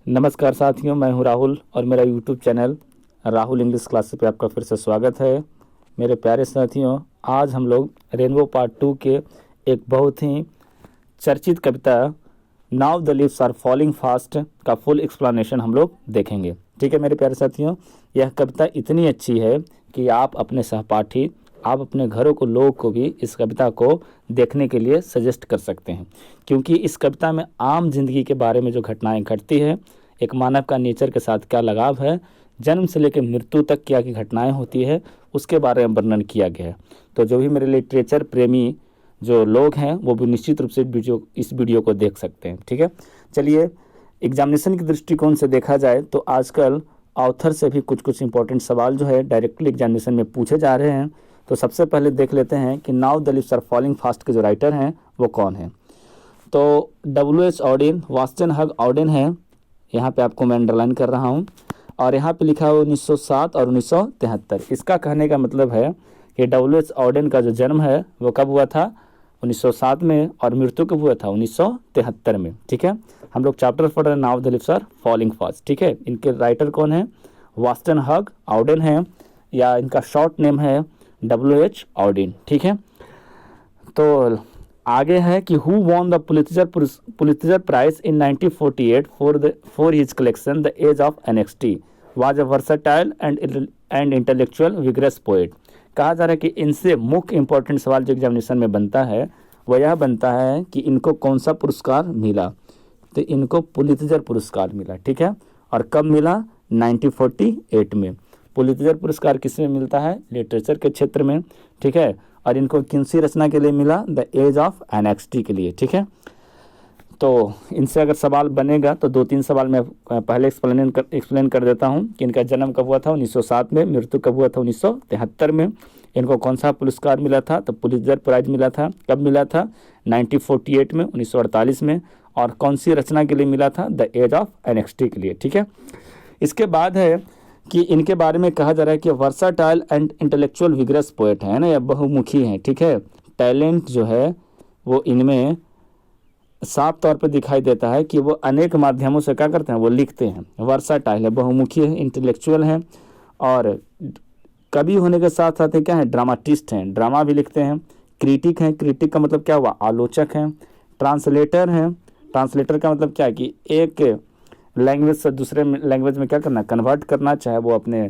नमस्कार साथियों, मैं हूं राहुल और मेरा YouTube channel Rahul English classes पे आपका फिर से स्वागत है। मेरे प्यारे साथियों, आज हम लोग रेनबो पार्ट 2 के एक बहुत ही चर्चित कविता now the leaves are falling fast का फुल एक्सप्लेनेशन हम लोग देखेंगे। ठीक है मेरे प्यारे साथियों, यह कविता इतनी अच्छी है कि आप अपने सहपाठी, आप अपने घरों को लोगों को भी इस कविता को देखने के लिए सजेस्ट कर सकते हैं, क्योंकि इस कविता में आम जिंदगी के बारे में जो घटनाएं घटती है, एक मानव का नेचर के साथ क्या लगाव है, जन्म से लेकर मृत्यु तक क्या की घटनाएं होती है, उसके बारे में वर्णन किया गया है। तो जो भी मेरे लिटरेचर प्रेमी जो लोग हैं वो भी निश्चित रूप से इस वीडियो को देख सकते हैं। ठीक है, चलिए एग्जामिनेशन के दृष्टिकोण से देखा जाए तो आजकल ऑथर से भी कुछ इंपॉर्टेंट सवाल जो है डायरेक्टली एग्जामिनेशन में पूछे जा रहे हैं। तो सबसे पहले देख लेते हैं कि now the leaves are falling fast के जो राइटर हैं वो कौन है। तो W.H. ऑडेन, वास्टन हग ऑडेन है, यहाँ पे आपको मैं अंडरलाइन कर रहा हूँ, और यहाँ पे लिखा हुआ 1907 और 1973। इसका कहने का मतलब है कि W.H. ऑडेन का जो जन्म है वो कब हुआ था, 1907 में, और मृत्यु कब हुआ था, 1973 में। ठीक है, हम लोग चैप्टर पढ़ रहे हैं now the leaves are falling fast. ठीक है, इनके राइटर कौन है, वास्टन हग ऑडेन है, या इनका शॉर्ट नेम है W.H. ऑडेन। ठीक है, तो आगे है कि who won the Pulitzer prize in 1948 for his collection the age of anxiety was a versatile and intellectual vigorous poet. कहा जा रहा है कि इनसे मुख्य इंपॉर्टेंट सवाल जो एग्जामिनेशन में बनता है वह यह बनता है कि इनको कौन सा पुरस्कार मिला। तो इनको पुलित्जर पुरस्कार मिला। ठीक है, और कब मिला, 1948 में। पुलित्जर पुरस्कार किसमें मिलता है, लिटरेचर के क्षेत्र में। ठीक है, और इनको किनसी रचना के लिए मिला, द एज ऑफ एनेक्स्टी के लिए। ठीक है, तो इनसे अगर सवाल बनेगा तो 2-3 सवाल मैं पहले एक्सप्लेन कर देता हूं कि इनका जन्म कब हुआ था, 1907 में, मृत्यु कब हुआ था, 1973 में, इनको कौन सा पुरस्कार मिला था, तो पुलित्जर प्राइज मिला था। कब मिला था, 1948 में, 1948 में, और कौन सी रचना के लिए मिला था, द एज ऑफ एनेक्स्टी के लिए। ठीक है, इसके बाद है कि इनके बारे में कहा जा रहा है कि versatile and intellectual vigorous poet है ना, या बहुमुखी हैं। ठीक है, टैलेंट जो है वो इनमें साफ तौर पे दिखाई देता है कि वो अनेक माध्यमों से क्या करते हैं, वो लिखते हैं। वर्साटाइल है, बहुमुखी है, इंटेलेक्चुअल है, और कवि होने के साथ साथ क्या है, ड्रामाटिस्ट हैं, ड्रामा भी लिखते हैं। क्रिटिक हैं, क्रिटिक का मतलब क्या हुआ, आलोचक हैं। ट्रांसलेटर हैं, ट्रांसलेटर का मतलब क्या है कि एक लैंग्वेज से दूसरे लैंग्वेज में क्या करना, कन्वर्ट करना, चाहे वो अपने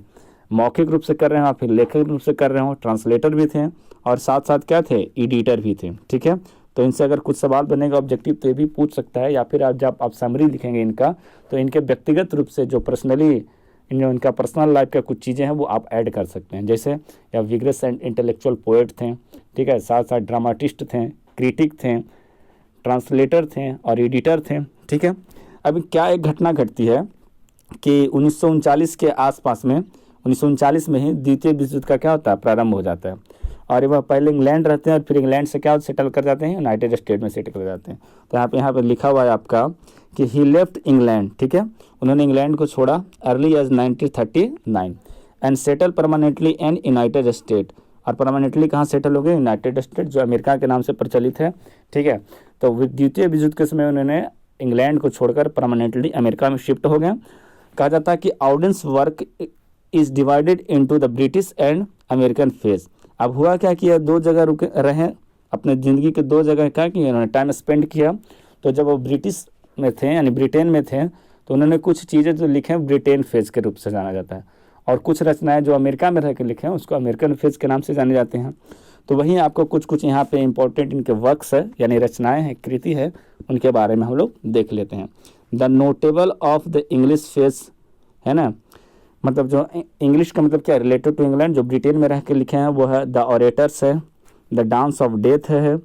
मौखिक रूप से कर रहे हो फिर लेखिक रूप से कर रहे हो। ट्रांसलेटर भी थे, और साथ साथ क्या थे, एडिटर भी थे। ठीक है, तो इनसे अगर कुछ सवाल बनेगा ऑब्जेक्टिव तो ये भी पूछ सकता है, या फिर आप जब आप समरी लिखेंगे इनका तो इनके व्यक्तिगत रूप से जो पर्सनली इनका पर्सनल लाइफ का कुछ चीज़ें हैं वो आप ऐड कर सकते हैं। जैसे या विग्रेस एंड इंटेलेक्चुअल पोएट थे, ठीक है, साथ साथ ड्रामाटिस्ट थे, क्रिटिक थे, ट्रांसलेटर थे, और एडिटर थे। ठीक है, अभी क्या एक घटना घटती है कि 1939 के आसपास में, 1939 में ही द्वितीय विश्व युद्ध का क्या होता है, प्रारंभ हो जाता है, और वह पहले इंग्लैंड रहते हैं और फिर इंग्लैंड से क्या सेटल कर जाते हैं, यूनाइटेड स्टेट में सेटल कर जाते हैं। तो यहाँ पे लिखा हुआ है आपका कि ही लेफ्ट इंग्लैंड। ठीक है, उन्होंने इंग्लैंड को छोड़ा early age 1939 and settle permanently in United State. और परमानेंटली कहाँ सेटल हो गए, यूनाइटेड स्टेट, जो अमेरिका के नाम से प्रचलित है। ठीक है, तो द्वितीय विश्व युद्ध के समय उन्होंने इंग्लैंड को छोड़कर परमानेंटली अमेरिका में शिफ्ट हो गए। कहा जाता है कि Auden's work is divided into the British and American phase. अब हुआ क्या कि दो जगह रुके रहे, अपने ज़िंदगी के दो जगह क्या किया उन्होंने, टाइम स्पेंड किया। तो जब वो ब्रिटिश में थे यानी ब्रिटेन में थे तो उन्होंने कुछ चीज़ें जो लिखे हैं ब्रिटेन फेज के रूप से जाना जाता है, और कुछ रचनाएं जो अमेरिका में रह के लिखे हैं उसको अमेरिकन फेज के नाम से जाने जाते हैं। तो वहीं आपको कुछ यहाँ पे इंपॉर्टेंट इनके वर्क्स है यानी रचनाएं हैं, कृति है, उनके बारे में हम लोग देख लेते हैं। The notable of the English phase है ना, मतलब जो इंग्लिश का मतलब क्या है, रिलेटेड टू इंग्लैंड, जो ब्रिटेन में रह के लिखे हैं वो है द ऑरेटर्स है, द डांस ऑफ डेथ है,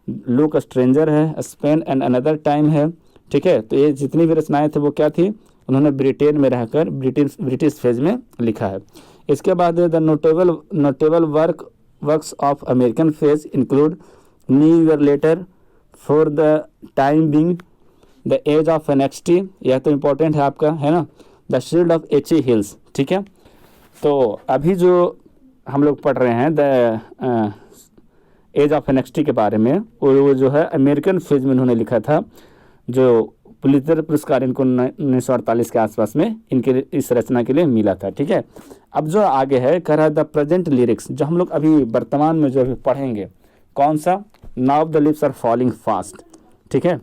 लुक स्ट्रेंजर है, स्पेन एंड अनदर टाइम है। ठीक है, तो ये जितनी भी रचनाएं थे वो क्या थी, उन्होंने ब्रिटेन में रहकर ब्रिटिश फेज में लिखा है। इसके बाद the notable works of American phase include new year letter, for the time being, the age of anxiety, यह तो इम्पोर्टेंट है आपका, है ना, the shield of Achilles. ठीक है, तो अभी जो हम लोग पढ़ रहे हैं द एज ऑफ एनेक्स्टी के बारे में, वो जो है अमेरिकन फेज में उन्होंने लिखा था। जो पुलित्जर पुरस्कार इनको 1948 के आसपास में इनके इस रचना के लिए मिला था। ठीक है, अब जो आगे है कह रहा है द प्रेजेंट लिरिक्स, जो हम लोग अभी वर्तमान में जो अभी पढ़ेंगे, कौन सा, now the lips are falling fast. ठीक है,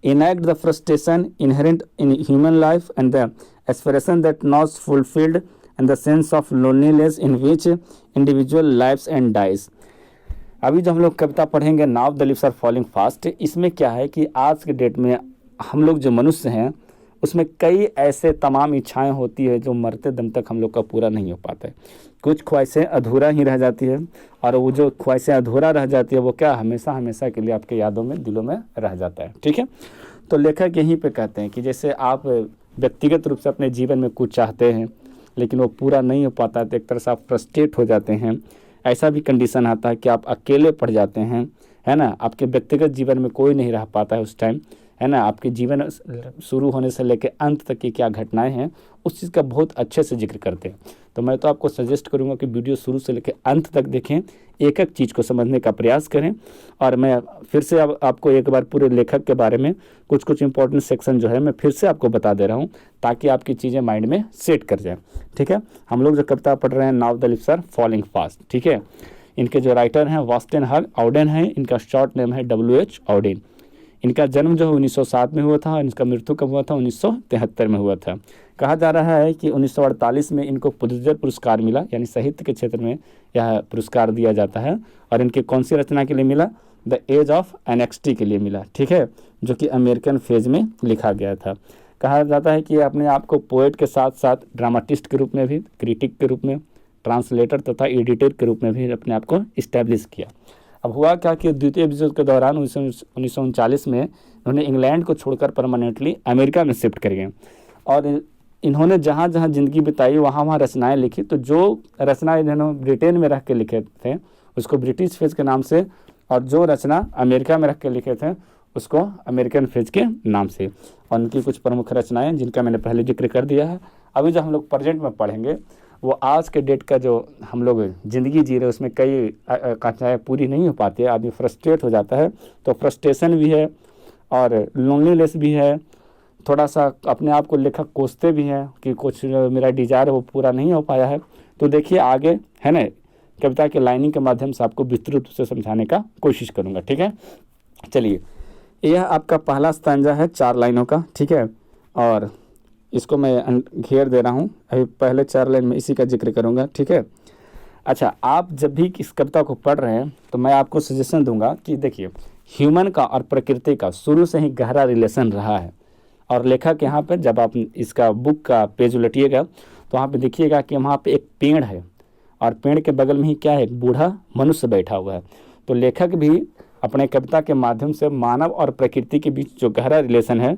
enact the frustration inherent in human life and the aspiration that not fulfilled and the sense of loneliness in which individual lives and dies। अभी जो हम लोग कविता पढ़ेंगे now the lips are falling fast, इसमें क्या है कि आज के डेट में हम लोग जो मनुष्य हैं उसमें कई ऐसे तमाम इच्छाएं होती है जो मरते दम तक हम लोग का पूरा नहीं हो पाता है। कुछ ख्वाहिशें अधूरा ही रह जाती है, और वो जो ख्वाहिशें अधूरा रह जाती है वो क्या हमेशा हमेशा के लिए आपके यादों में, दिलों में रह जाता है। ठीक है, तो लेखक यहीं पे कहते हैं कि जैसे आप व्यक्तिगत रूप से अपने जीवन में कुछ चाहते हैं लेकिन वो पूरा नहीं हो पाता है तो एक तरह से आप फ्रस्ट्रेट हो जाते हैं। ऐसा भी कंडीशन आता है कि आप अकेले पड़ जाते हैं, है ना, आपके व्यक्तिगत जीवन में कोई नहीं रह पाता है उस टाइम, है ना। आपके जीवन शुरू होने से लेकर अंत तक की क्या घटनाएं हैं उस चीज़ का बहुत अच्छे से जिक्र करते हैं। तो मैं तो आपको सजेस्ट करूंगा कि वीडियो शुरू से लेकर अंत तक देखें, एक एक चीज़ को समझने का प्रयास करें। और मैं फिर से अब आपको एक बार पूरे लेखक के बारे में कुछ इंपॉर्टेंट सेक्शन जो है मैं फिर से आपको बता दे रहा हूँ ताकि आपकी चीज़ें माइंड में सेट कर जाए। ठीक है, हम लोग जो कविता पढ़ रहे हैं now the lips are falling fast. ठीक है, इनके जो राइटर हैं वास्टेन हग ऑडेन हैं, इनका शॉर्ट नेम है W.H. ऑडेन। इनका जन्म जो है 1907 में हुआ था और इनका मृत्यु कब हुआ था, 1973 में हुआ था। कहा जा रहा है कि 1948 में इनको पुलित्जर पुरस्कार मिला, यानी साहित्य के क्षेत्र में यह पुरस्कार दिया जाता है। और इनके कौन सी रचना के लिए मिला, द एज ऑफ एनेक्सिटी के लिए मिला। ठीक है, जो कि अमेरिकन फेज में लिखा गया था। कहा जाता है कि अपने आप को पोएट के साथ साथ ड्रामाटिस्ट के रूप में भी, क्रिटिक के रूप में, ट्रांसलेटर तथा एडिटर के रूप में भी अपने आप को इस्टेब्लिश किया। अब हुआ क्या कि द्वितीय विश्व युद्ध के दौरान 1939 में उन्होंने इंग्लैंड को छोड़कर परमानेंटली अमेरिका में शिफ्ट कर गए और इन्होंने जहाँ जहाँ ज़िंदगी बिताई वहाँ वहाँ रचनाएं लिखी। तो जो रचना इन्होंने ब्रिटेन में रख के लिखे थे उसको ब्रिटिश फेज के नाम से, और जो रचना अमेरिका में रख के लिखे थे उसको अमेरिकन फेज के नाम से। और उनकी कुछ प्रमुख रचनाएँ जिनका मैंने पहले जिक्र कर दिया है। अभी जो हम लोग प्रेजेंट में पढ़ेंगे वो आज के डेट का जो हम लोग ज़िंदगी जी रहे हैं उसमें कई कांचाएँ पूरी नहीं हो पाती है, आदमी फ्रस्ट्रेट हो जाता है। तो फ्रस्ट्रेशन भी है और लोनलीनेस भी है, थोड़ा सा अपने आप को लेखक कोसते भी हैं कि कुछ मेरा डिजायर वो पूरा नहीं हो पाया है। तो देखिए आगे, है ना, कविता के लाइनिंग के माध्यम से आपको विस्तृत रूप से समझाने का कोशिश करूँगा। ठीक है, चलिए, यह आपका पहला स्टैंजा है 4 लाइनों का। ठीक है, और इसको मैं घेर दे रहा हूँ, अभी पहले 4 लाइन में इसी का जिक्र करूँगा। ठीक है, अच्छा, आप जब भी इस कविता को पढ़ रहे हैं तो मैं आपको सजेशन दूंगा कि देखिए ह्यूमन का और प्रकृति का शुरू से ही गहरा रिलेशन रहा है। और लेखक यहाँ पे जब आप इसका बुक का पेज उलटिएगा तो वहाँ पे देखिएगा कि वहाँ पे एक पेड़ है और पेड़ के बगल में ही क्या है, एक बूढ़ा मनुष्य बैठा हुआ है। तो लेखक भी अपने कविता के माध्यम से मानव और प्रकृति के बीच जो गहरा रिलेशन है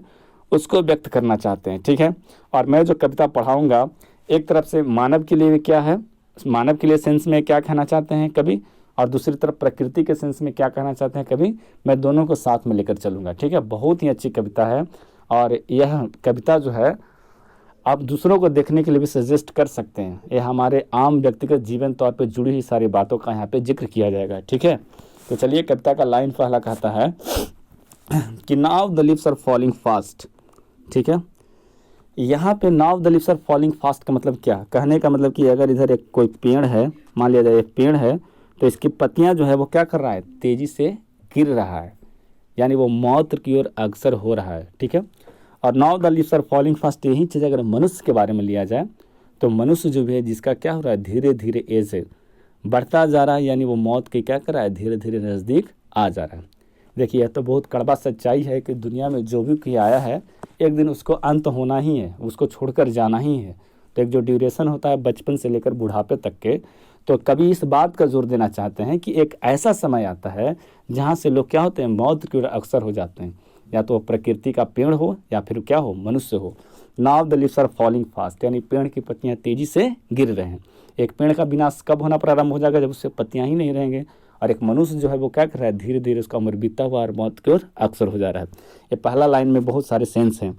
उसको व्यक्त करना चाहते हैं। ठीक है, और मैं जो कविता पढ़ाऊँगा एक तरफ से मानव के लिए क्या है, मानव के लिए सेंस में क्या कहना चाहते हैं कभी, और दूसरी तरफ प्रकृति के सेंस में क्या कहना चाहते हैं कभी, मैं दोनों को साथ में लेकर चलूँगा। ठीक है, बहुत ही अच्छी कविता है और यह कविता जो है आप दूसरों को देखने के लिए भी सजेस्ट कर सकते हैं। यह हमारे आम व्यक्तिगत जीवन तौर पे जुड़ी हुई सारी बातों का यहाँ पे जिक्र किया जाएगा। ठीक है, तो चलिए कविता का लाइन पहला कहता है कि now the lips are falling fast. ठीक है, यहाँ पे now the lips are falling fast का मतलब क्या, कहने का मतलब कि अगर इधर एक कोई पेड़ है, मान लिया जाए एक पेड़ है, तो इसकी पत्तियाँ जो है वो क्या कर रहा है, तेज़ी से गिर रहा है, यानी वो मौत की ओर अग्रसर हो रहा है। ठीक है, और now the lips are falling fast यही चीज़ अगर मनुष्य के बारे में लिया जाए तो मनुष्य जो भी है जिसका क्या हो रहा है, धीरे धीरे एज बढ़ता जा रहा है, यानी वो मौत के क्या कर रहा है, धीरे धीरे नज़दीक आ जा रहा है। देखिए यह तो बहुत कड़वा सच्चाई है कि दुनिया में जो भी कोई आया है एक दिन उसको अंत होना ही है, उसको छोड़कर जाना ही है। तो एक जो ड्यूरेशन होता है बचपन से लेकर बुढ़ापे तक के, तो कभी इस बात का जोर देना चाहते हैं कि एक ऐसा समय आता है जहाँ से लोग क्या होते हैं, मौत की ओर अक्सर हो जाते हैं, या तो प्रकृति का पेड़ हो या फिर क्या हो, मनुष्य हो। Now the lips are falling fast, यानी पेड़ की पत्तियाँ तेजी से गिर रहे हैं। एक पेड़ का विनाश कब होना प्रारंभ हो जाएगा, जब उससे पत्तियाँ ही नहीं रहेंगे। और एक मनुष्य जो है वो क्या कर रहा है, धीरे धीरे उसका उम्र बीतता हुआ और मौत की ओर अक्सर हो जा रहा है। ये पहला लाइन में बहुत सारे सेंस हैं।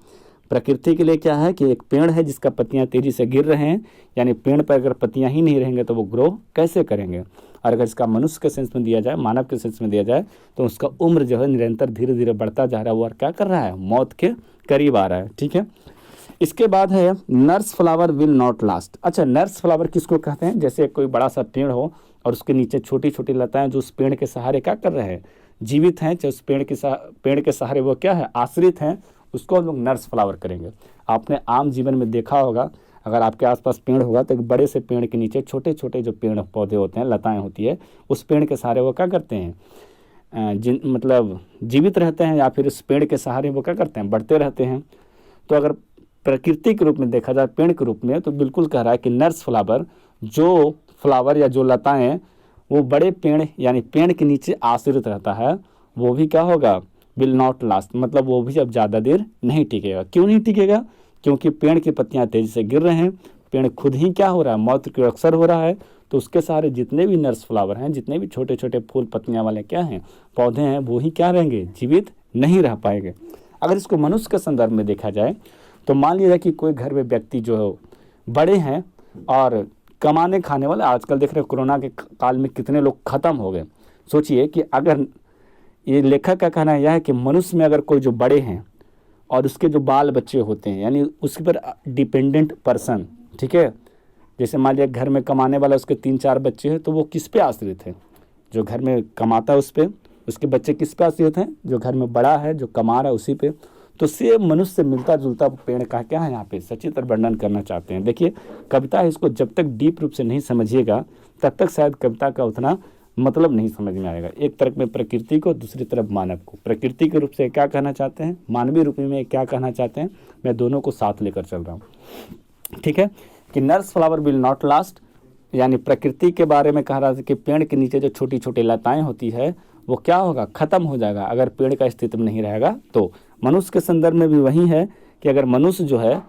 प्रकृति के लिए क्या है कि एक पेड़ है जिसका पत्तियां तेजी से गिर रहे हैं, यानी पेड़ पर अगर पत्तियां ही नहीं रहेंगे तो वो ग्रो कैसे करेंगे। और अगर इसका मनुष्य के सेंस में दिया जाए, मानव के सेंस में दिया जाए, तो उसका उम्र जो है निरंतर धीरे धीरे बढ़ता जा रहा है, वो और क्या कर रहा है, मौत के करीब आ रहा है। ठीक है, इसके बाद है nurse flower will not last. अच्छा, नर्स फ्लावर किसको कहते हैं? जैसे कोई बड़ा सा पेड़ हो और उसके नीचे छोटी छोटी लताएं जो उस पेड़ के सहारे क्या कर रहे हैं, जीवित हैं, चाहे उस पेड़ के सहारे वो क्या है, आश्रित हैं, उसको हम लोग नर्स फ्लावर करेंगे। आपने आम जीवन में देखा होगा, अगर आपके आसपास पेड़ होगा तो एक बड़े से पेड़ के नीचे छोटे छोटे जो पेड़ पौधे होते हैं, लताएं होती है, उस पेड़ के सहारे वो क्या करते हैं, मतलब जीवित रहते हैं, या फिर उस पेड़ के सहारे वो क्या करते हैं, बढ़ते रहते हैं। तो अगर प्रकृति के रूप में देखा जाए, पेड़ के रूप में, तो बिल्कुल कह रहा है कि नर्स फ्लावर, जो फ्लावर या जो लताएं वो बड़े पेड़ यानी पेड़ के नीचे आश्रित रहता है, वो भी क्या होगा, विल नॉट लास्ट, मतलब वो भी अब ज़्यादा देर नहीं टिकेगा। क्यों नहीं टिकेगा? क्योंकि पेड़ की पत्तियां तेजी से गिर रहे हैं, पेड़ खुद ही क्या हो रहा है, मौत की अक्सर हो रहा है। तो उसके सहारे जितने भी नर्स फ्लावर हैं, जितने भी छोटे छोटे फूल पत्तियां वाले क्या हैं, पौधे हैं, वो ही क्या रहेंगे, जीवित नहीं रह पाएंगे। अगर इसको मनुष्य के संदर्भ में देखा जाए तो मान लीजिए कि कोई घर में व्यक्ति जो बड़े हैं और कमाने खाने वाले, आजकल देख रहे हैं कोरोना के काल में कितने लोग खत्म हो गए। सोचिए कि अगर ये लेखक का कहना यह है कि मनुष्य में अगर कोई जो बड़े हैं और उसके जो बाल बच्चे होते हैं, यानी उसके पर डिपेंडेंट पर्सन, ठीक है, जैसे मान लिया घर में कमाने वाला उसके 3-4 बच्चे हैं, तो वो किस पे आश्रित है, जो घर में कमाता है उस पर, उसके बच्चे किस पे आश्रित हैं, जो घर में बड़ा है, जो कमा रहा है उसी पे। तो सेम मनुष्य से मिलता जुलता पेड़ का क्या है यहाँ पे सचित्र वर्णन करना चाहते हैं। देखिए, कविता है, इसको जब तक डीप रूप से नहीं समझिएगा तब तक शायद कविता का उतना मतलब नहीं समझ में आएगा। एक तरफ में प्रकृति को, दूसरी तरफ मानव को। प्रकृति के रूप से क्या कहना चाहते हैं, मानवीय रूप में क्या कहना चाहते हैं, मैं दोनों को साथ लेकर चल रहा हूँ। ठीक है, कि nurse flower will not last, यानी प्रकृति के बारे में कह रहा था कि पेड़ के नीचे जो छोटी छोटी लताएं होती है वो क्या होगा, खत्म हो जाएगा अगर पेड़ का अस्तित्व नहीं रहेगा। तो मनुष्य के संदर्भ में भी वही है कि अगर मनुष्य जो है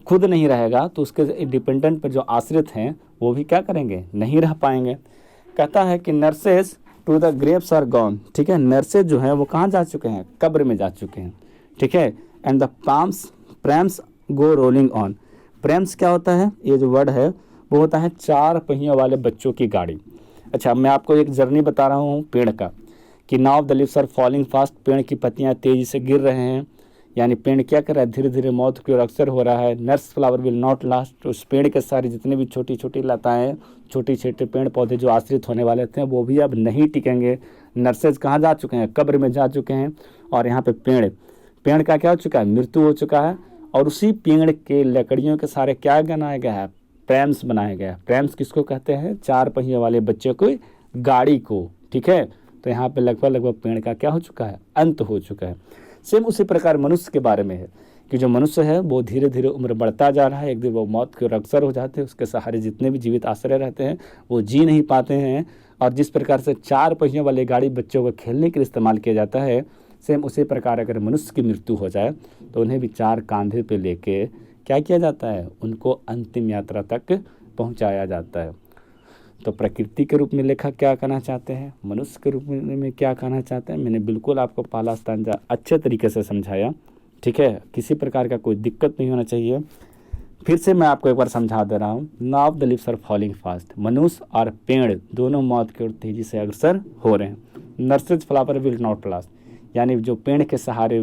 खुद नहीं रहेगा तो उसके डिपेंडेंट पर जो आश्रित हैं वो भी क्या करेंगे, नहीं रह पाएंगे। कहता है कि nurses to the graves are gone. ठीक है, नर्सेज जो है वो कहाँ जा चुके हैं, कब्र में जा चुके हैं। ठीक है, and the prams go rolling on. Prams क्या होता है, ये जो वर्ड है वो होता है 4 पहियों वाले बच्चों की गाड़ी। अच्छा, मैं आपको एक जर्नी बता रहा हूँ पेड़ का, कि now the leaves are falling fast, पेड़ की पत्तियां तेजी से गिर रहे हैं, यानी पेड़ क्या कर रहा है, धीरे धीरे मौत की ओर अक्सर हो रहा है। Nurse flower will not last, उस पेड़ के सारे जितने भी छोटी छोटी लताएं, छोटे छोटे पेड़ पौधे जो आश्रित होने वाले थे वो भी अब नहीं टिकेंगे। नर्सेज कहाँ जा चुके हैं, कब्र में जा चुके हैं। और यहाँ पे पेड़ का क्या हो चुका है, मृत्यु हो चुका है। और उसी पेड़ के लकड़ियों के सारे क्या बनाया गया है, प्रैम्स बनाया गया है। प्रैम्स किसको कहते हैं, 4 पहियों वाले बच्चों की गाड़ी को। ठीक है, तो यहाँ पे लगभग पेड़ का क्या हो चुका है, अंत हो चुका है। सेम उसी प्रकार मनुष्य के बारे में है कि जो मनुष्य है वो धीरे धीरे उम्र बढ़ता जा रहा है, एक दिन वो मौत के ओर अग्रसर हो जाते हैं, उसके सहारे जितने भी जीवित आश्रय रहते हैं वो जी नहीं पाते हैं। और जिस प्रकार से 4 पहियों वाली गाड़ी बच्चों को खेलने के लिए इस्तेमाल किया जाता है, सेम उसी प्रकार अगर मनुष्य की मृत्यु हो जाए तो उन्हें भी 4 कांधे पे लेके क्या किया जाता है, उनको अंतिम यात्रा तक पहुँचाया जाता है। तो प्रकृति के रूप में लेखक क्या कहना चाहते हैं, मनुष्य के रूप में क्या कहना चाहते हैं, मैंने बिल्कुल आपको पहला स्टैंजा अच्छे तरीके से समझाया। ठीक है, किसी प्रकार का कोई दिक्कत नहीं होना चाहिए। फिर से मैं आपको एक बार समझा दे रहा हूँ। Now the leaves are falling fast, मनुष्य और पेड़ दोनों मौत की ओर तेजी से अग्रसर हो रहे हैं। Nurses flower will not last, यानी जो पेड़ के सहारे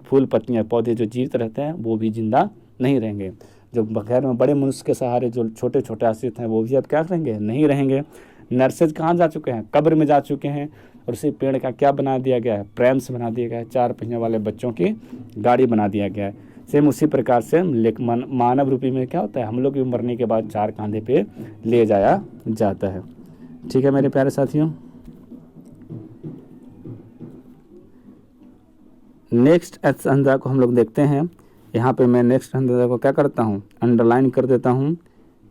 फूल पत्तियाँ पौधे जो जीवित रहते हैं वो भी जिंदा नहीं रहेंगे। जो घर में बड़े मनुष्य के सहारे जो छोटे छोटे आश्रित हैं वो भी अब क्या करेंगे, नहीं रहेंगे। नर्सेज कहाँ जा चुके हैं, कब्र में जा चुके हैं। और उसी पेड़ का क्या बना दिया गया है, प्रैम्स बना दिया गया है, 4 पहियों वाले बच्चों की गाड़ी बना दिया गया है। सेम उसी प्रकार से मानव रूपी में क्या होता है, हम लोग भी मरने के बाद 4 कांधे पे ले जाया जाता है। ठीक है मेरे प्यारे साथियों, नेक्स्ट स्टैंजा को हम लोग देखते हैं। यहाँ पे मैं नेक्स्ट स्टैंजा को क्या करता हूँ, अंडरलाइन कर देता हूँ,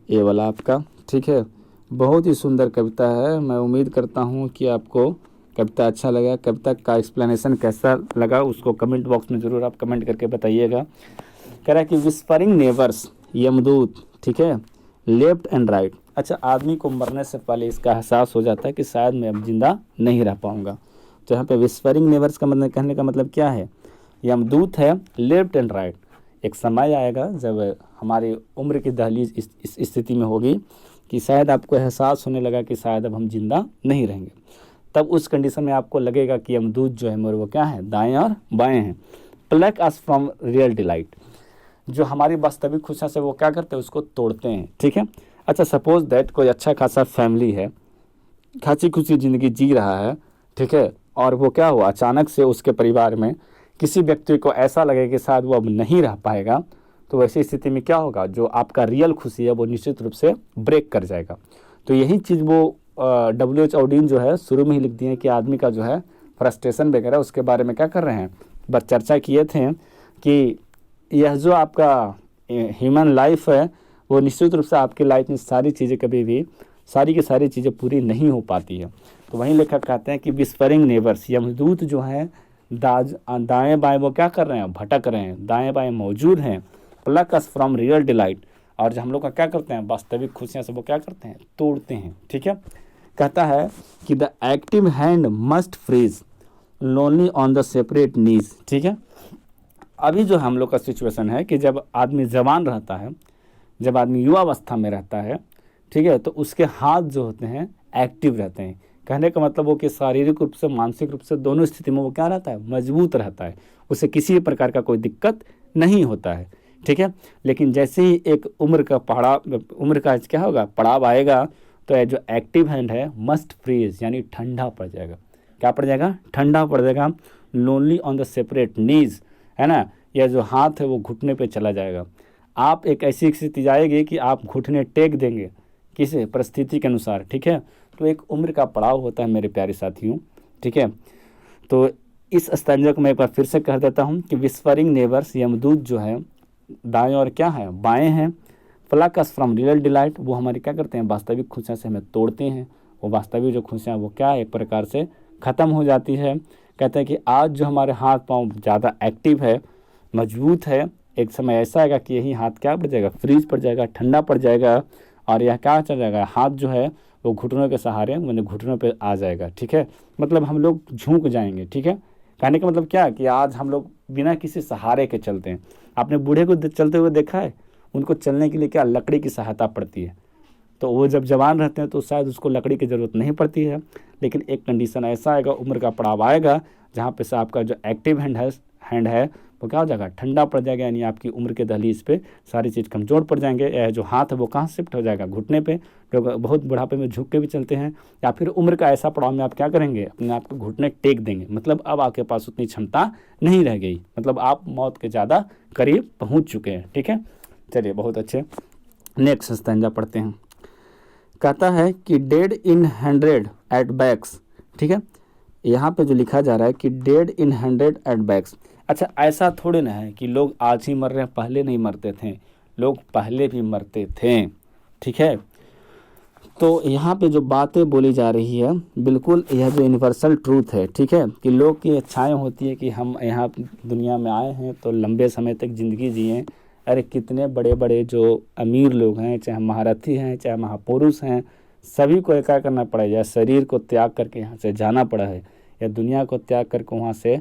ये वाला आपका। ठीक है, बहुत ही सुंदर कविता है। मैं उम्मीद करता हूँ कि आपको कविता अच्छा लगा। कविता का एक्सप्लेनेशन कैसा लगा उसको कमेंट बॉक्स में ज़रूर आप कमेंट करके बताइएगा। कह रहा है कि विस्परिंग नेबर्स, यमदूत, ठीक है, लेफ्ट एंड राइट। अच्छा, आदमी को मरने से पहले इसका एहसास हो जाता है कि शायद मैं अब जिंदा नहीं रह पाऊँगा। तो यहाँ पे विस्परिंग नेबर्स का मतलब कहने का मतलब क्या है, यमदूत है लेफ्ट एंड राइट, एक समय आएगा जब हमारी उम्र की दहलीज इस स्थिति में होगी कि शायद आपको एहसास होने लगा कि शायद अब हम जिंदा नहीं रहेंगे। तब उस कंडीशन में आपको लगेगा कि यमदूत जो है मेरे वो क्या है, दाएं और बाएं हैं। Pluck us from real delight, जो हमारी वास्तविक खुशियाँ से वो क्या करते हैं, उसको तोड़ते हैं। ठीक है। अच्छा, सपोज दैट कोई अच्छा खासा फैमिली है, खासी खुशी ज़िंदगी जी रहा है, ठीक है, और वो क्या हुआ, अचानक से उसके परिवार में किसी व्यक्ति को ऐसा लगे कि शायद वो अब नहीं रह पाएगा, तो वैसी स्थिति में क्या होगा, जो आपका रियल खुशी है वो निश्चित रूप से ब्रेक कर जाएगा। तो यही चीज़ वो W.H. ऑडिन जो है शुरू में ही लिख दिए कि आदमी का जो है फ्रस्ट्रेशन वगैरह उसके बारे में क्या कर रहे हैं, बस चर्चा किए थे कि यह जो आपका ह्यूमन लाइफ है वो निश्चित रूप से आपकी लाइफ में सारी चीज़ें कभी भी सारी की सारी चीज़ें पूरी नहीं हो पाती है। तो वहीं लेखक कहते हैं कि विस्परिंग नेबर्स, यमदूत जो हैं दाएं बाएं वो क्या कर रहे हैं, भटक रहे हैं, दाएं बाएं मौजूद हैं। Pluck us from real delight, और जो हम लोग का क्या करते हैं, वास्तविक खुशियाँ से वो क्या करते हैं, तोड़ते हैं। ठीक है। कहता है कि the active hand must freeze lonely on the separate knees. ठीक है। अभी जो हम लोग का सिचुएशन है कि जब आदमी जवान रहता है, जब आदमी युवावस्था में रहता है, ठीक है, तो उसके हाथ जो होते हैं एक्टिव रहते हैं। कहने का मतलब वो कि शारीरिक रूप से मानसिक रूप से दोनों स्थिति में वो क्या रहता है, मजबूत रहता है, उसे किसी प्रकार का कोई दिक्कत नहीं होता है। ठीक है। लेकिन जैसे ही एक उम्र का क्या होगा, पड़ाव आएगा, तो जो एक्टिव हैंड है मस्ट फ्रीज, यानी ठंडा पड़ जाएगा। क्या पड़ जाएगा, ठंडा पड़ जाएगा। लोनली ऑन द सेपरेट नीज, है ना, यह जो हाथ है वो घुटने पे चला जाएगा। आप एक ऐसी स्थिति जाएगी कि आप घुटने टेक देंगे किसी परिस्थिति के अनुसार। ठीक है। तो एक उम्र का पड़ाव होता है मेरे प्यारे साथियों। ठीक है। तो इस स्टैंजा को मैं एक बार फिर से कह देता हूँ कि विस्परिंग नेबर्स, यमदूत जो है दाएं और क्या है, बाएं हैं। Pluck us from real delight, वो हमारी क्या करते हैं, वास्तविक खुशियाँ से हमें तोड़ते हैं। वो वास्तविक जो खुशियाँ वो क्या है, एक प्रकार से ख़त्म हो जाती है। कहते हैं कि आज जो हमारे हाथ पाँव ज़्यादा एक्टिव है, मजबूत है, एक समय ऐसा आएगा कि यही हाथ क्या पड़ जाएगा, फ्रीज पड़ जाएगा, ठंडा पड़ जाएगा, और यह क्या चल जाएगा, हाथ जो है वो घुटनों के सहारे मैंने घुटनों पे आ जाएगा। ठीक है। मतलब हम लोग झुक जाएंगे। ठीक है। कहने का मतलब क्या कि आज हम लोग बिना किसी सहारे के चलते हैं। आपने बूढ़े को चलते हुए देखा है, उनको चलने के लिए क्या लकड़ी की सहायता पड़ती है। तो वो जब जवान रहते हैं तो शायद उसको लकड़ी की ज़रूरत नहीं पड़ती है। लेकिन एक कंडीशन ऐसा आएगा, उम्र का पड़ाव आएगा, जहाँ पे से आपका जो एक्टिव हैंड है वो क्या हो जाएगा, ठंडा पड़ जाएगा। यानी आपकी उम्र के दहलीज पे सारी चीज़ कमज़ोर पड़ जाएंगे। यह जो हाथ है वो कहाँ शिफ्ट हो जाएगा, घुटने पे। लोग बहुत बुढ़ापे में झुक के भी चलते हैं, या फिर उम्र का ऐसा पड़ाव में आप क्या करेंगे, अपने आप को घुटने टेक देंगे। मतलब अब आपके पास उतनी क्षमता नहीं रह गई, मतलब आप मौत के ज़्यादा करीब पहुँच चुके हैं। ठीक है। चलिए, बहुत अच्छे, नेक्स्ट स्टैंजा पढ़ते हैं। कहता है कि डेड इन 100 एट बैक्स। ठीक है। यहाँ पे जो लिखा जा रहा है कि डेड इन 100 एट बैक्स। अच्छा, ऐसा थोड़े ना है कि लोग आज ही मर रहे हैं, पहले नहीं मरते थे, लोग पहले भी मरते थे। ठीक है। तो यहाँ पे जो बातें बोली जा रही है, बिल्कुल यह जो यूनिवर्सल ट्रूथ है। ठीक है। कि लोग की इच्छाएँ होती है कि हम यहाँ दुनिया में आए हैं तो लंबे समय तक ज़िंदगी जिएँ। अरे कितने बड़े बड़े जो अमीर लोग हैं, चाहे महारथी हैं, चाहे महापुरुष हैं, सभी को क्या करना पड़ा है, या शरीर को त्याग करके यहाँ से जाना पड़ा है, या दुनिया को त्याग करके वहाँ से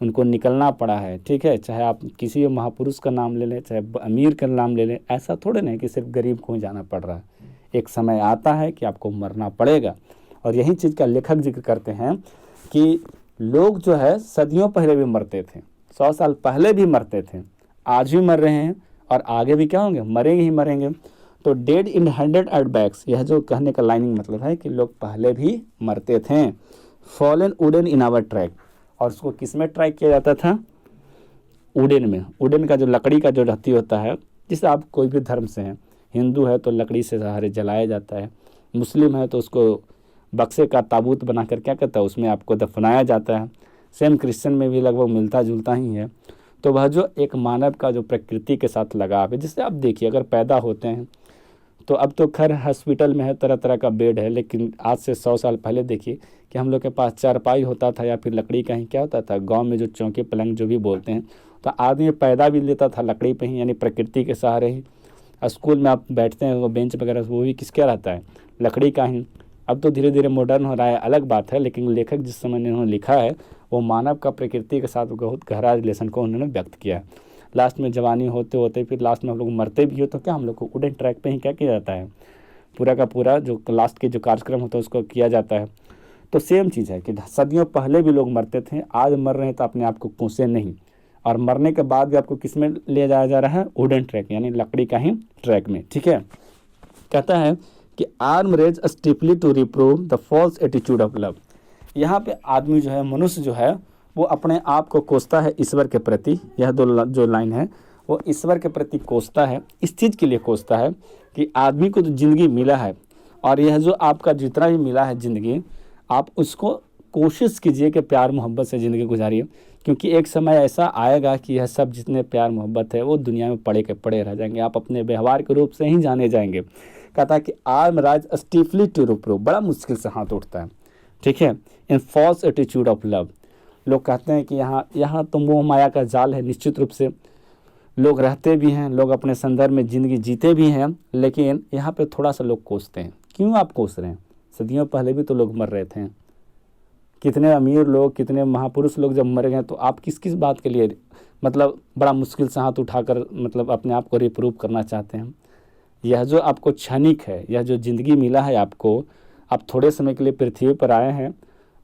उनको निकलना पड़ा है। ठीक है। चाहे आप किसी महापुरुष का नाम ले लें, चाहे अमीर का नाम ले लें, ऐसा थोड़े नहीं कि सिर्फ गरीब को ही जाना पड़ रहा है। एक समय आता है कि आपको मरना पड़ेगा। और यही चीज़ का लेखक जिक्र करते हैं कि लोग जो है सदियों पहले भी मरते थे, 100 साल पहले भी मरते थे, आज भी मर रहे हैं, और आगे भी क्या होंगे, मरेंगे ही मरेंगे। तो डेड इन 100 एट बैक्स, यह जो कहने का लाइनिंग मतलब है कि लोग पहले भी मरते थे। Fallen wooden in our track, और उसको किस में ट्रैक किया जाता था, वुडन में। वुडन का जो लकड़ी का जो रहती होता है, जिसे आप कोई भी धर्म से हैं, हिंदू है तो लकड़ी से सहारे जलाया जाता है, मुस्लिम है तो उसको बक्से का ताबूत बनाकर क्या कहता है, उसमें आपको दफनाया जाता है। सेम क्रिश्चियन में भी लगभग मिलता जुलता ही है। तो वह जो एक मानव का जो प्रकृति के साथ लगाव है, जिससे आप देखिए अगर पैदा होते हैं तो अब तो खैर हॉस्पिटल में है, तरह तरह का बेड है, लेकिन आज से 100 साल पहले देखिए कि हम लोग के पास चारपाई होता था, या फिर लकड़ी का ही क्या होता था, गांव में जो चौकी पलंग जो भी बोलते हैं, तो आदमी पैदा भी लेता था लकड़ी पे ही, यानी प्रकृति के सहारे ही। स्कूल में आप बैठते हैं वो बेंच वगैरह वो भी किसका रहता है, लकड़ी का ही। अब तो धीरे धीरे मॉडर्न हो रहा है, अलग बात है, लेकिन लेखक जिस समय इन्होंने लिखा है वो मानव का प्रकृति के साथ बहुत गहरा रिलेशन को उन्होंने व्यक्त किया है। लास्ट में जवानी होते होते फिर लास्ट में हम लोग मरते भी हो तो क्या हम लोग को वुडन ट्रैक पे ही क्या किया जाता है, पूरा का पूरा जो लास्ट के जो कार्यक्रम होता है उसको किया जाता है। तो सेम चीज़ है कि सदियों पहले भी लोग मरते थे, आज मर रहे हैं तो अपने आप को कोसे नहीं, और मरने के बाद भी आपको किस में ले जाया जा रहा है, वुडन ट्रैक यानी लकड़ी का ही ट्रैक में। ठीक है, कहता है कि arm raise stiffly to reprove the false attitude of love. यहाँ पे आदमी जो है, मनुष्य जो है, वो अपने आप को कोसता है ईश्वर के प्रति। यह जो लाइन है वो ईश्वर के प्रति कोसता है, इस चीज़ के लिए कोसता है कि आदमी को तो ज़िंदगी मिला है, और यह जो आपका जितना भी मिला है ज़िंदगी, आप उसको कोशिश कीजिए कि प्यार मोहब्बत से ज़िंदगी गुजारिए, क्योंकि एक समय ऐसा आएगा कि यह सब जितने प्यार मोहब्बत है वो दुनिया में पड़े के पड़े रह जाएंगे, आप अपने व्यवहार के रूप से ही जाने जाएंगे। कहता है कि आर्म राज स्टिफली टू रिप्रूव, बड़ा मुश्किल से हाथ उठता है। ठीक है, इन फॉल्स एटीट्यूड ऑफ लव। लोग कहते हैं कि यहाँ तो मोह माया का जाल है। निश्चित रूप से लोग रहते भी हैं, लोग अपने संदर्भ में ज़िंदगी जीते भी हैं, लेकिन यहाँ पे थोड़ा सा लोग कोसते हैं। क्यों आप कोस रहे हैं? सदियों पहले भी तो लोग मर रहे थे। कितने अमीर लोग, कितने महापुरुष लोग जब मर गए, तो आप किस किस बात के लिए मतलब बड़ा मुश्किल से हाथ उठाकर मतलब अपने आप को रिप्रूव करना चाहते हैं? यह जो आपको क्षणिक है, यह जो ज़िंदगी मिला है आपको, आप थोड़े समय के लिए पृथ्वी पर आए हैं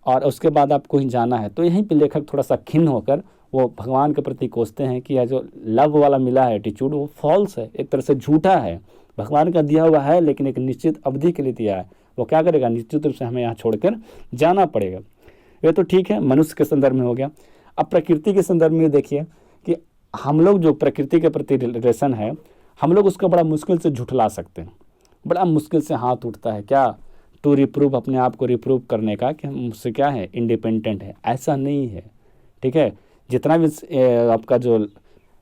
और उसके बाद आपको ही जाना है। तो यहीं पे लेखक थोड़ा सा खिन्न होकर वो भगवान के प्रति कोसते हैं कि यह जो लव वाला मिला है एटीट्यूड, वो फॉल्स है, एक तरह से झूठा है। भगवान का दिया हुआ है लेकिन एक निश्चित अवधि के लिए दिया है, वो क्या करेगा, निश्चित रूप से हमें यहाँ छोड़कर जाना पड़ेगा। ये तो ठीक है, मनुष्य के संदर्भ में हो गया। अब प्रकृति के संदर्भ में देखिए कि हम लोग जो प्रकृति के प्रति रिलेशन है, हम लोग उसको बड़ा मुश्किल से झुठला सकते हैं, बड़ा मुश्किल से हाथ उठता है क्या, टू रिप्रूव, अपने आप को रिप्रूव करने का कि हम मुझसे क्या है, इंडिपेंडेंट है। ऐसा नहीं है। ठीक है, जितना भी आपका जो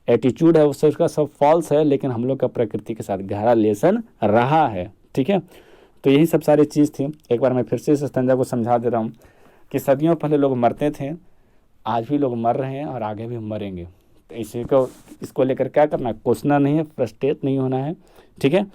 एटीट्यूड है उसका सब फॉल्स है, लेकिन हम लोग का प्रकृति के साथ गहरा रिलेशन रहा है। ठीक है, तो यही सब सारी चीज़ थी। एक बार मैं फिर से इस स्तंजा को समझा दे रहा हूँ कि सदियों पहले लोग मरते थे, आज भी लोग मर रहे हैं और आगे भी मरेंगे। तो इसको लेकर क्या करना है, कोसना नहीं है, फ्रस्ट्रेट नहीं होना है। ठीक है,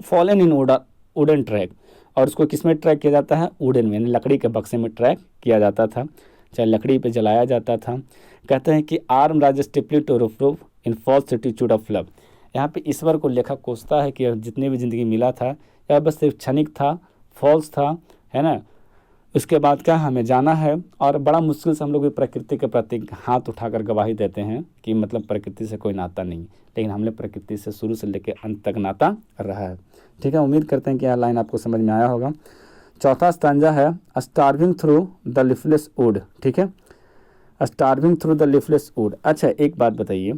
फॉलन इन वुडन ट्रैक, और उसको किस में ट्रैक किया जाता है, वुडन में, यानी लकड़ी के बक्से में ट्रैक किया जाता था, चाहे लकड़ी पे जलाया जाता था। कहते हैं कि arm raise stiffly to reprove in false attitude of love. यहाँ पे ईश्वर को लेखक कोसता है कि जितने भी ज़िंदगी मिला था यह बस सिर्फ क्षणिक था, फॉल्स था, है ना। उसके बाद क्या, हमें जाना है, और बड़ा मुश्किल से हम लोग भी प्रकृति के प्रति हाथ उठाकर गवाही देते हैं कि मतलब प्रकृति से कोई नाता नहीं, लेकिन हमने प्रकृति से शुरू से लेकर अंत तक नाता रहा है। ठीक है, उम्मीद करते हैं कि यह लाइन आपको समझ में आया होगा। चौथा स्टांजा है starving through the leafless would. ठीक है, starving through the leafless would. अच्छा, एक बात बताइए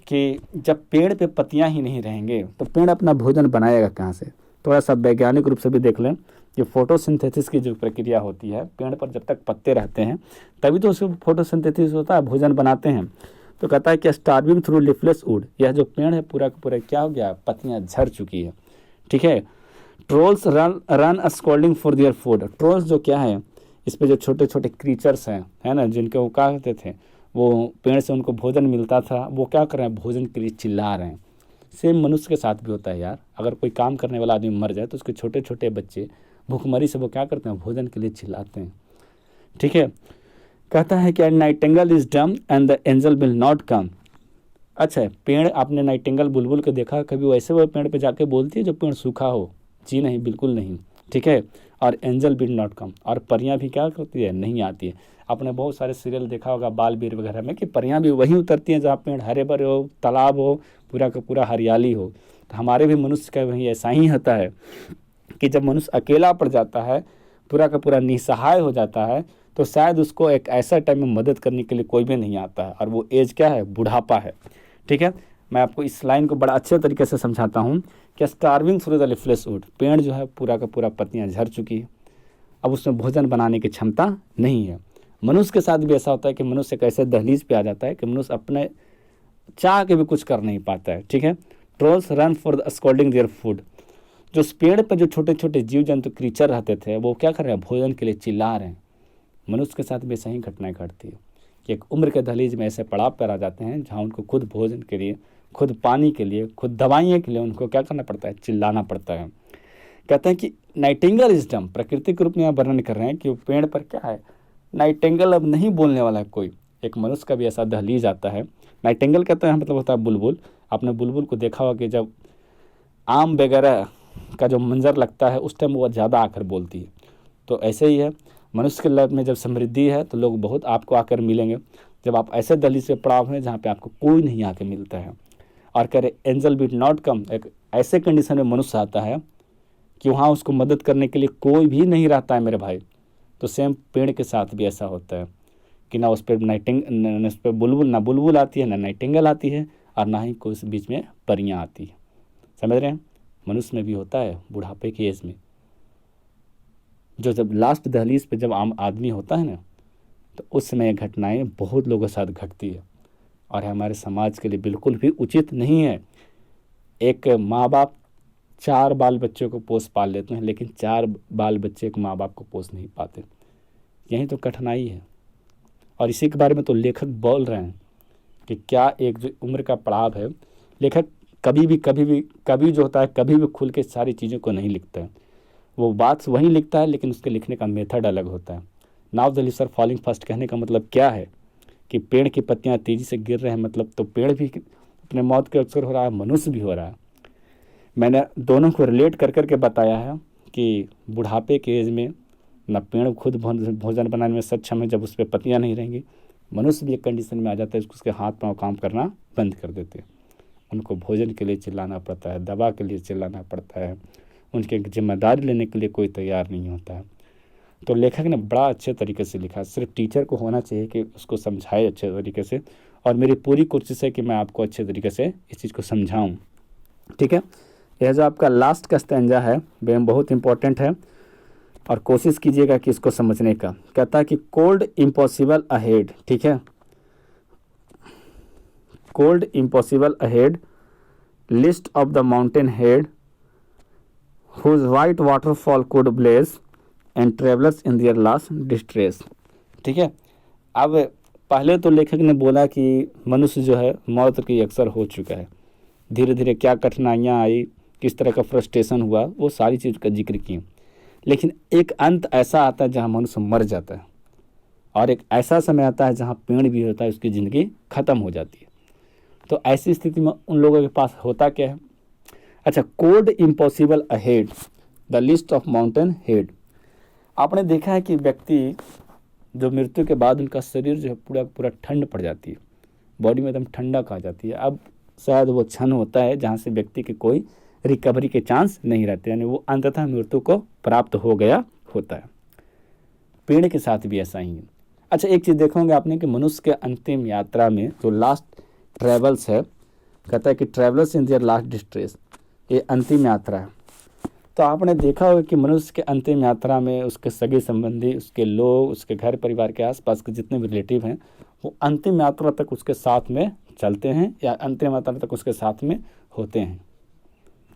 कि जब पेड़ पे पत्तियां ही नहीं रहेंगे तो पेड़ अपना भोजन बनाएगा कहाँ से? थोड़ा सा वैज्ञानिक रूप से भी देख लें कि फोटोसिंथेसिस की जो प्रक्रिया होती है, पेड़ पर जब तक पत्ते रहते हैं तभी तो उसको फोटोसिंथेसिस होता है, भोजन बनाते हैं। तो कहता है कि स्टार्विंग थ्रू लीफलेस वुड, यह जो पेड़ है पूरा का पूरा क्या हो गया, पत्तियाँ झड़ चुकी है। ठीक है, trolls run scolding for their food. Trolls जो क्या है, इस पे जो छोटे छोटे क्रीचर्स हैं, है ना, जिनके वो क्या कहते थे, वो पेड़ से उनको भोजन मिलता था, वो क्या कर रहे हैं, भोजन के लिए चिल्ला रहे हैं। सेम मनुष्य के साथ भी होता है यार, अगर कोई काम करने वाला आदमी मर जाए तो उसके छोटे छोटे बच्चे भूखमरी से वो क्या करते हैं, भोजन के लिए चिल्लाते हैं। ठीक है, कहता है कि Nightingale is dumb and the angel will not come. अच्छा, पेड़, आपने नाइटिंगेल बुलबुल को देखा कभी? वैसे वो पेड़ पे जाके बोलती है जो पेड़ सूखा हो? जी नहीं, बिल्कुल नहीं। ठीक है, और एंजल विल नॉट कम, और परियां भी क्या करती है, नहीं आती है। आपने बहुत सारे सीरियल देखा होगा बालवीर वगैरह में कि परियां भी वहीं उतरती हैं जहाँ पेड़ हरे भरे हो, तालाब हो, पूरा का पूरा हरियाली हो। तो हमारे भी मनुष्य का वहीं ऐसा ही होता है कि जब मनुष्य अकेला पड़ जाता है, पूरा का पूरा निसहाय हो जाता है, तो शायद उसको एक ऐसा टाइम में मदद करने के लिए कोई भी नहीं आता है, और वो एज क्या है, बुढ़ापा है। ठीक है, मैं आपको इस लाइन को बड़ा अच्छे तरीके से समझाता हूँ कि starving through the leafless would, पेड़ जो है पूरा का पूरा पत्तियाँ झड़ चुकी है, अब उसमें भोजन बनाने की क्षमता नहीं है। मनुष्य के साथ भी ऐसा होता है कि मनुष्य एक ऐसे दहलीज पे आ जाता है कि मनुष्य अपने चाह के भी कुछ कर नहीं पाता है। ठीक है, trolls run for the scolding their food. जो पेड़ पर जो छोटे छोटे जीव जंतु क्रीचर रहते थे वो क्या कर रहे हैं, भोजन के लिए चिल्ला रहे हैं। मनुष्य के साथ भी ऐसा ही घटनाएं घटती है कि एक उम्र के दहलीज में ऐसे पड़ाव पर आ जाते हैं जहाँ उनको खुद भोजन के लिए, खुद पानी के लिए, खुद दवाइयों के लिए उनको क्या करना पड़ता है, चिल्लाना पड़ता है। कहते हैं कि नाइटिंगेल इज डम, प्रकृति के रूप में यहाँ वर्णन कर रहे हैं कि वो पेड़ पर क्या है, नाइटिंगेल अब नहीं बोलने वाला है कोई। एक मनुष्य का भी ऐसा दहलीज आता है नाइटिंगेल कहते हैं मतलब होता है बुलबुल। आपने बुलबुल को देखा होगा कि जब आम वगैरह का जो मंजर लगता है उस टाइम वो ज़्यादा आकर बोलती है। तो ऐसे ही है, मनुष्य के लाइफ में जब समृद्धि है तो लोग बहुत आपको आकर मिलेंगे। जब आप ऐसे दहलीज पे पड़ाव हैं जहाँ पे आपको कोई नहीं आके मिलता है, और करे एंजल विल नॉट कम, एक ऐसे कंडीशन में मनुष्य आता है कि वहाँ उसको मदद करने के लिए कोई भी नहीं रहता है मेरे भाई। तो सेम पेड़ के साथ भी ऐसा होता है कि ना उस पर उस पर बुलबुल, ना बुलबुल आती है, ना नाइटिंगेल आती है, और ना ही कोई बीच में परियां आती है। समझ रहे हैं? मनुष्य में भी होता है बुढ़ापे की एज में, जो जब लास्ट दहलीज पे जब आम आदमी होता है ना, तो उस समय घटनाएं बहुत लोगों के साथ घटती है, और हमारे समाज के लिए बिल्कुल भी उचित नहीं है। एक माँ बाप 4 बाल बच्चों को पोस पाल लेते हैं, लेकिन 4 बाल बच्चे एक माँ बाप को पोस नहीं पाते। यही तो कठिनाई है। और इसी के बारे में तो लेखक बोल रहे हैं कि क्या एक जो उम्र का पड़ाव है, लेखक कभी जो होता है कभी भी खुल के सारी चीज़ों को नहीं लिखता है। वो बात वही लिखता है, लेकिन उसके लिखने का मेथड अलग होता है। Now the leaves are falling fast कहने का मतलब क्या है कि पेड़ की पत्तियां तेज़ी से गिर रहे हैं, मतलब तो पेड़ भी अपने मौत के अक्सर हो रहा है, मनुष्य भी हो रहा है। मैंने दोनों को रिलेट कर करके बताया है कि बुढ़ापे के एज में न पेड़ खुद भोजन बनाने में सक्षम है, जब उस पर पत्तियाँ नहीं रहेंगी, मनुष्य भी एक कंडीशन में आ जाता है उसके हाथ पाँव काम करना बंद कर देते हैं। उनको भोजन के लिए चिल्लाना पड़ता है, दवा के लिए चिल्लाना पड़ता है, उनकी जिम्मेदारी लेने के लिए कोई तैयार नहीं होता है। तो लेखक ने बड़ा अच्छे तरीके से लिखा। सिर्फ टीचर को होना चाहिए कि उसको समझाए अच्छे तरीके से, और मेरी पूरी कोशिश है कि मैं आपको अच्छे तरीके से इस चीज़ को समझाऊं। ठीक है, यह जो आपका लास्ट का स्टैंजा है वह बहुत इंपॉर्टेंट है, और कोशिश कीजिएगा कि इसको समझने का। कहता है कि कोल्ड इम्पॉसिबल अहेड, ठीक है, cold impossible ahead, list of the mountain head whose white waterfall could blaze and travelers in their last distress। ठीक है, अब पहले तो लेखक ने बोला कि मनुष्य जो है मौत की अक्सर हो चुका है, धीरे धीरे क्या कठिनाइयाँ आई, किस तरह का फ्रस्ट्रेशन हुआ, वो सारी चीज़ का जिक्र किए। लेकिन एक अंत ऐसा आता है जहाँ मनुष्य मर जाता है, और एक ऐसा समय आता है जहाँ पेड़ भी होता है उसकी ज़िंदगी ख़त्म हो जाती है। तो ऐसी स्थिति में उन लोगों के पास होता क्या है? अच्छा, cold impossible ahead, the list of mountain head. आपने देखा है कि व्यक्ति जो मृत्यु के बाद उनका शरीर जो है पूरा ठंड पड़ जाती है, बॉडी में एकदम ठंडक आ जाती है। अब शायद वो क्षण होता है जहाँ से व्यक्ति के कोई रिकवरी के चांस नहीं रहते, यानी वो अंततः मृत्यु को प्राप्त हो गया होता है। पेड़ के साथ भी ऐसा ही है। अच्छा, एक चीज़ देखोगे आपने कि मनुष्य के अंतिम यात्रा में जो लास्ट ट्रेवल्स है, कहता है कि travellers in their last distress, ये अंतिम यात्रा है। तो आपने देखा होगा कि मनुष्य के अंतिम यात्रा में उसके सगे संबंधी, उसके लोग, उसके घर परिवार के आसपास के जितने भी रिलेटिव हैं, वो अंतिम यात्रा तक उसके साथ में चलते हैं या अंतिम यात्रा तक उसके साथ में होते हैं।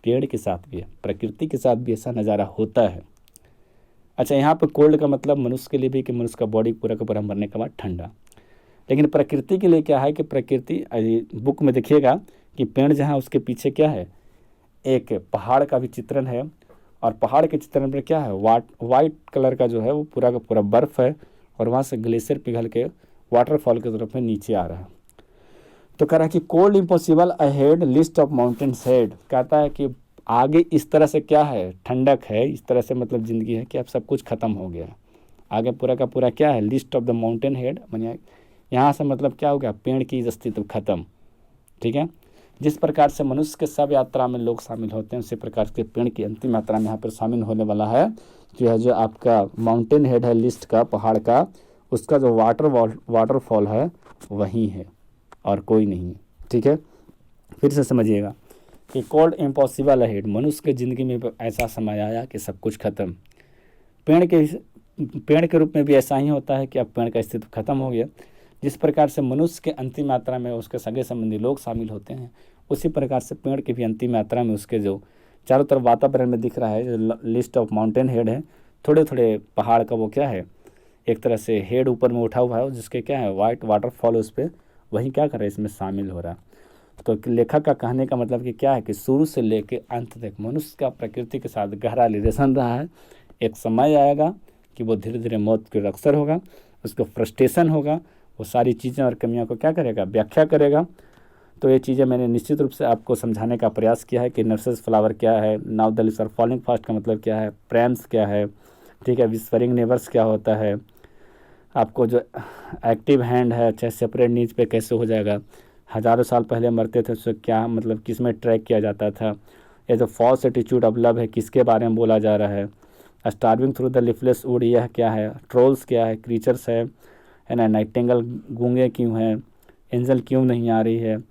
पेड़ के साथ भी है, प्रकृति के साथ भी ऐसा नज़ारा होता है। अच्छा, यहाँ पर कोल्ड का मतलब मनुष्य के लिए भी कि मनुष्य का बॉडी पूरा का पूरा मरने के बाद ठंडा, लेकिन प्रकृति के लिए क्या है कि प्रकृति बुक में देखिएगा कि पेड़ जहाँ उसके पीछे क्या है, एक पहाड़ का भी चित्रण है, और पहाड़ के चित्रण पर क्या है, वाइट कलर का जो है वो पूरा का पूरा बर्फ़ है, और वहाँ से ग्लेशियर पिघल के वाटरफॉल की तरफ में नीचे आ रहा है। तो कह रहा है कि cold impossible ahead, list of mountains head, कहता है कि आगे इस तरह से क्या है, ठंडक है, इस तरह से मतलब ज़िंदगी है कि अब सब कुछ ख़त्म हो गया। आगे पूरा का पूरा क्या है, list of the mountain head, मानिए यहाँ से मतलब क्या हो गया, पेड़ की अस्तित्व खत्म। ठीक है, जिस प्रकार से मनुष्य के सब यात्रा में लोग शामिल होते हैं, उसी प्रकार के पेड़ की अंतिम यात्रा में यहाँ पर शामिल होने वाला है जो है, जो आपका माउंटेन हेड है लिस्ट का, पहाड़ का, उसका जो वाटरफॉल है वही है और कोई नहीं है। ठीक है, फिर से समझिएगा कि कोल्ड इम्पॉसिबल अहेड, मनुष्य के ज़िंदगी में ऐसा समय आया कि सब कुछ खत्म। पेड़ के रूप में भी ऐसा ही होता है कि अब पेड़ का अस्तित्व खत्म हो गया। जिस प्रकार से मनुष्य के अंतिम यात्रा में उसके सगे संबंधी लोग शामिल होते हैं, उसी प्रकार से पेड़ की भी अंतिम यात्रा में उसके जो चारों तरफ वातावरण में दिख रहा है, जो लिस्ट ऑफ माउंटेन हेड है, थोड़े थोड़े पहाड़ का वो क्या है, एक तरह से हेड ऊपर में उठा हुआ है, जिसके क्या है वाइट वाटरफॉल उस पर, वही क्या कर रहा है, इसमें शामिल हो रहा है। तो लेखक का कहने का मतलब कि क्या है कि शुरू से लेकर अंत तक मनुष्य का प्रकृति के साथ गहरा रिलेशन रहा है। एक समय आएगा कि वो धीरे धीरे मौत के अक्सर होगा, उसको फ्रस्ट्रेशन होगा, वो सारी चीज़ें और कमियों को क्या करेगा, व्याख्या करेगा। तो ये चीज़ें मैंने निश्चित रूप से आपको समझाने का प्रयास किया है कि नर्सेस फ्लावर क्या है, now the leaves are falling fast का मतलब क्या है, प्रैम्स क्या है, ठीक है, विस्परिंग नेबर्स क्या होता है, आपको जो एक्टिव हैंड है चाहे सेपरेट नीज पे कैसे हो जाएगा, हज़ारों साल पहले मरते थे उससे क्या मतलब किस में ट्रैक किया जाता था, ये जो फॉल्स एटीट्यूड ऑफ लव है किसके बारे में बोला जा रहा है, starving through the leafless would यह क्या है, ट्रोल्स क्या है, क्रीचर्स है ना, नाइटिंगेल गूंगे क्यों हैं, एंजल क्यों नहीं आ रही है,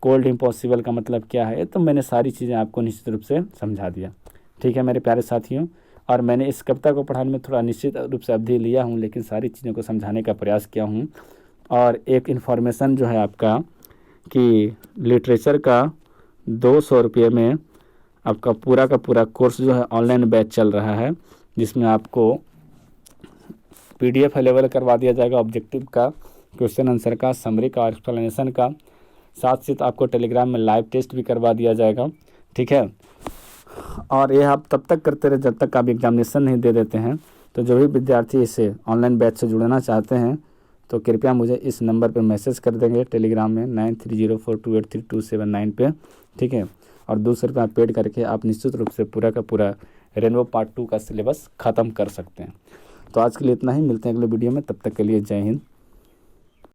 कोल्ड इम्पॉसिबल का मतलब क्या है। तो मैंने सारी चीज़ें आपको निश्चित रूप से समझा दिया। ठीक है मेरे प्यारे साथियों, और मैंने इस कविता को पढ़ाने में थोड़ा निश्चित रूप से अवधि लिया हूँ, लेकिन सारी चीज़ों को समझाने का प्रयास किया हूँ। और एक इन्फॉर्मेशन जो है आपका कि लिटरेचर का 200 रुपये में आपका पूरा का पूरा कोर्स जो है ऑनलाइन बैच चल रहा है, जिसमें आपको PDF अवेलेबल करवा दिया जाएगा, ऑब्जेक्टिव का, क्वेश्चन आंसर का, समरी का, एक्सप्लेनेशन का, साथ साथ आपको टेलीग्राम में लाइव टेस्ट भी करवा दिया जाएगा। ठीक है, और ये आप तब तक करते रहे जब तक आप एग्जामिनेशन नहीं दे देते हैं। तो जो भी विद्यार्थी इसे ऑनलाइन बैच से जुड़ना चाहते हैं तो कृपया मुझे इस नंबर पर मैसेज कर देंगे टेलीग्राम में 9304283279 पे। ठीक है, और 200 रुपये पेड करके आप निश्चित रूप से पूरा का पूरा रेनबो पार्ट 2 का सिलेबस ख़त्म कर सकते हैं। तो आज के लिए इतना ही, मिलते हैं अगले वीडियो में, तब तक के लिए जय हिंद।